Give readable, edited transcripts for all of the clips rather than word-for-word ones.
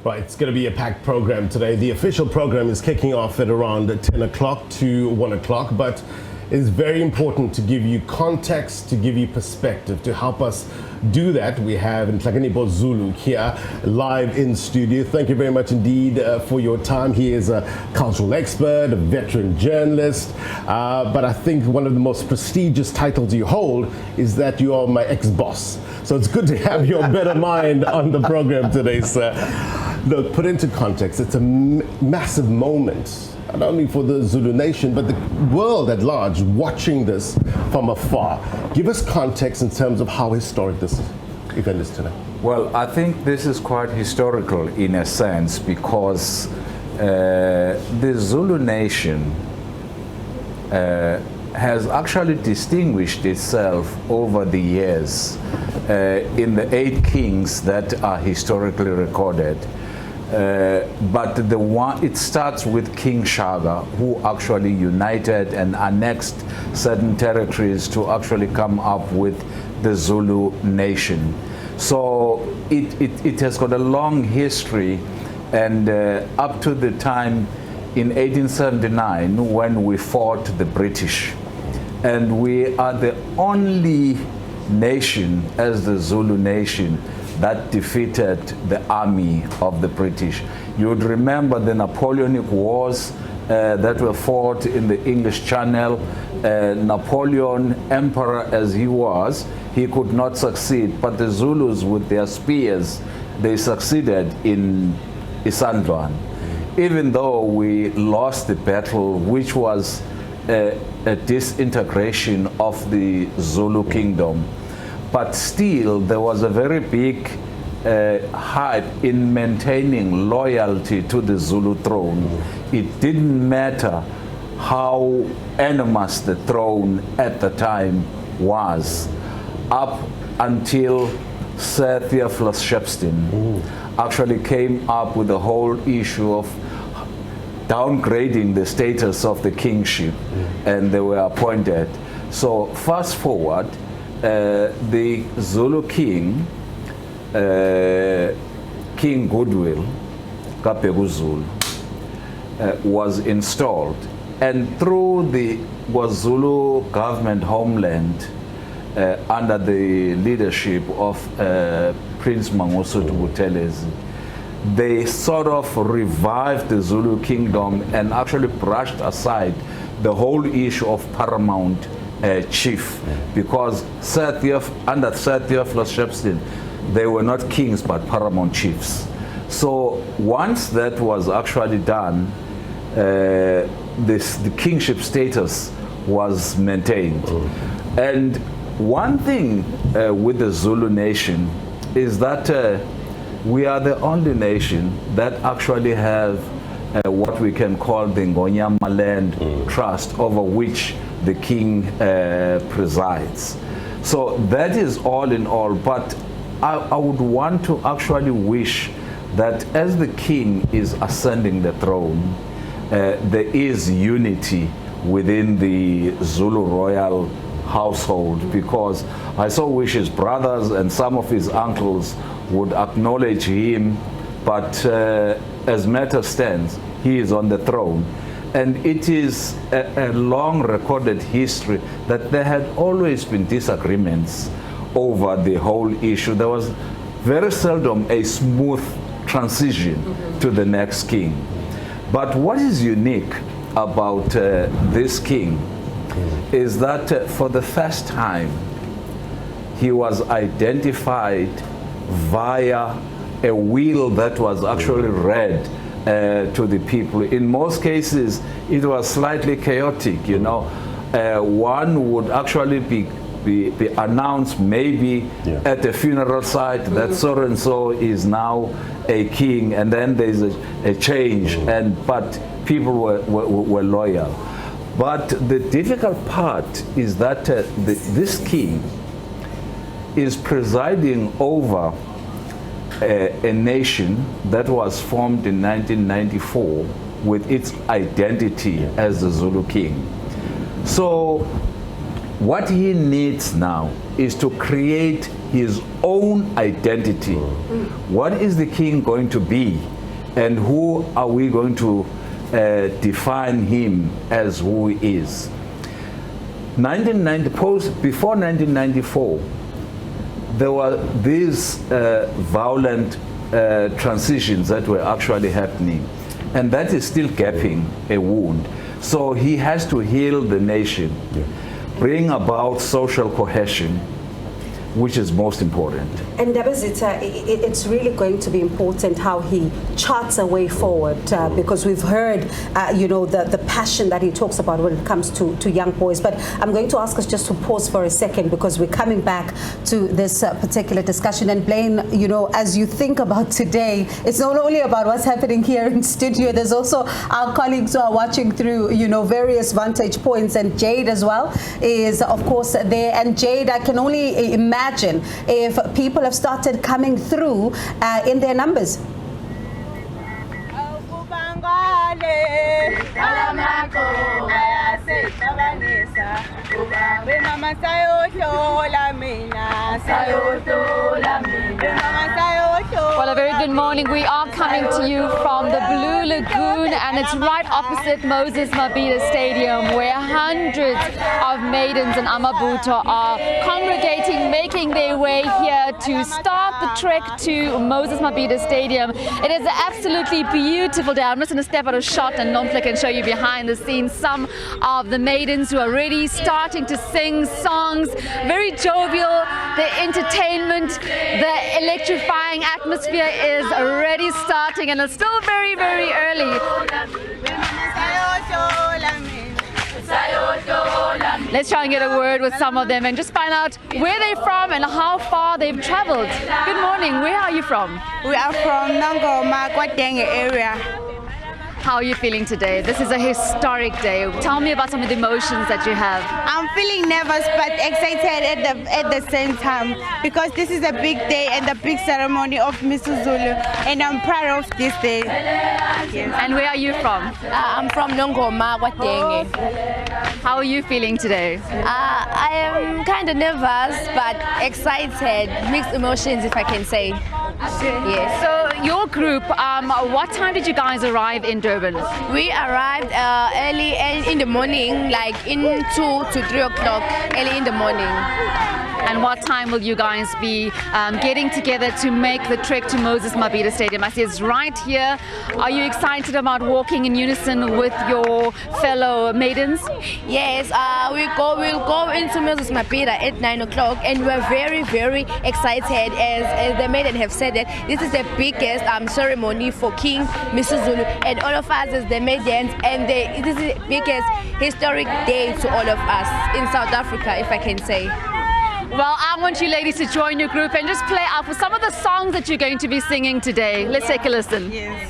Right, it's going to be a packed program today. The official program is kicking off at around 10 o'clock to 1 o'clock, but it's very important to give you context, to give you perspective. To help us do that, we have Amazulu here live in studio. Thank you very much indeed for your time. He is a cultural expert, a veteran journalist, but I think one of the most prestigious titles you hold is that you are my ex-boss. So it's good to have your better mind on the program today, sir. Look, put into context, it's a massive moment, not only for the Zulu nation, but the world at large watching this from afar. Give us context in terms of how historic this event is today. Well, I think this is quite historical in a sense because the Zulu nation has actually distinguished itself over the years in the 8 kings that are historically recorded. But it starts with King Shaka, who actually united and annexed certain territories to actually come up with the Zulu nation. So it has got a long history, and up to the time in 1879 when we fought the British. And we are the only nation as the Zulu nation that defeated the army of the British. You would remember the Napoleonic Wars that were fought in the English Channel. Napoleon, emperor as he was, he could not succeed, but the Zulus with their spears, they succeeded in Isandlwana. Even though we lost the battle, which was a disintegration of the Zulu kingdom, but still there was a very big hype in maintaining loyalty to the Zulu throne. It didn't matter how enormous the throne at the time was, up until Sir Theophilus Shepstone actually came up with the whole issue of downgrading the status of the kingship, and they were appointed. So fast forward, the Zulu king, King Goodwill, kaZwelithini, was installed, and through the KwaZulu government homeland, under the leadership of Prince Mangosuthu Buthelezi, they sort of revived the Zulu kingdom and actually brushed aside the whole issue of paramount chief, because under Sir Theophilus Shepstone, they were not kings but paramount chiefs. So once that was actually done, the kingship status was maintained. And one thing with the Zulu nation is that we are the only nation that actually have what we can call the Ngonyama land trust, over which the king presides. So that is all in all, but I would want to actually wish that as the king is ascending the throne, there is unity within the Zulu royal household, because I so wish his brothers and some of his uncles would acknowledge him, but as matter stands, he is on the throne. And it is a long recorded history that there had always been disagreements over the whole issue. There was very seldom a smooth transition to the next king. But what is unique about this king is that for the first time, he was identified via a will that was actually read to the people. In most cases, it was slightly chaotic, you know. One would actually be announced maybe at the funeral site that so-and-so is now a king, and then there's a change, but people were loyal. But the difficult part is that this king is presiding over a nation that was formed in 1994 with its identity as the Zulu king. So what he needs now is to create his own identity. What is the king going to be, and who are we going to define him as who he is? Before 1994, there were these violent transitions that were actually happening, and that is still gaping a wound. So he has to heal the nation, bring about social cohesion, which is most important. And Mabhida, it's really going to be important how he charts a way forward, because we've heard, you know, the passion that he talks about when it comes to young boys. But I'm going to ask us just to pause for a second, because we're coming back to this particular discussion. And Blaine, you know, as you think about today, it's not only about what's happening here in studio, there's also our colleagues who are watching through, you know, various vantage points, and Jade as well is, of course, there. And Jade, I can only imagine if people have started coming through in their numbers. Well, a very good morning. We are coming to you from the Blue Lagoon, and it's right opposite Moses Mabhida Stadium, where hundreds of maidens and Amabhida are congregating, making their way here to start the trek to Moses Mabhida Stadium. It is an absolutely beautiful day. I'm just going to step out a shot and Nomflick can show you behind the scenes some of the maidens who are already starting to sing songs. Very jovial. The entertainment, the electrifying atmosphere is already starting, and it's still very, very early. Let's try and get a word with some of them and just find out where they're from and how far they've traveled. Good morning. Where are you from? We are from Nongoma, Kwatenge area. How are you feeling today? This is a historic day. Tell me about some of the emotions that you have. I'm feeling nervous but excited at the same time, because this is a big day and a big ceremony of MisuZulu, and I'm proud of this day. Yes. And where are you from? I'm from Nongoma, Kwatenge. How are you feeling today? I am kind of nervous but excited, mixed emotions if I can say. Yes. So your group, what time did you guys arrive in Durban? We arrived early in the morning, like in 2 to 3 o'clock, early in the morning. And what time will you guys be getting together to make the trek to Moses Mabhida Stadium? I see it's right here. Are you excited about walking in unison with your fellow maidens? Yes, we'll go into Moses Mabhida at 9 o'clock, and we're very, very excited, as the maiden have said that this is the biggest ceremony for King MisuZulu, and all of us as the maidens, and this is the biggest historic day to all of us in South Africa, if I can say. Well, I want you ladies to join your group and just play out for some of the songs that you're going to be singing today. Let's take a listen. Yes.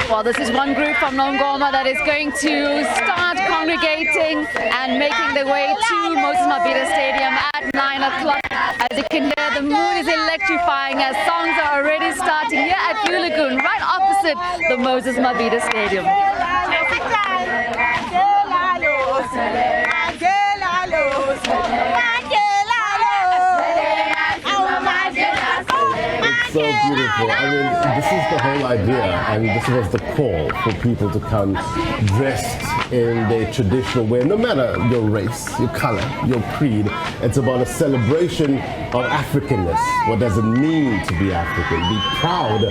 Well, this is one group from Nongoma that is going to start congregating and making their way to Moses Mabhida Stadium at 9 o'clock. As you can hear, the mood is electrifying as songs are already starting here at Blue Lagoon, right opposite the Moses Mabhida Stadium. So beautiful. I mean, this is the whole idea, and this was the call for people to come dressed in their traditional way, no matter your race, your color, your creed. It's about a celebration of Africanness. What does it mean to be African? Be proud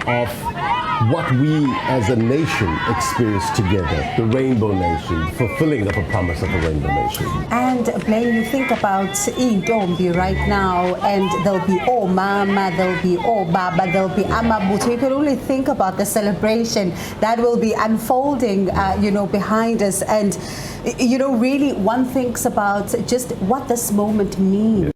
of what we as a nation experience together, the Rainbow Nation, fulfilling of a promise of the Rainbow Nation. And Blaine, you think about Intombi right now, and there'll be oh mama, there'll be oh baba, there'll be amabutho. You can only think about the celebration that will be unfolding, behind us. And really one thinks about just what this moment means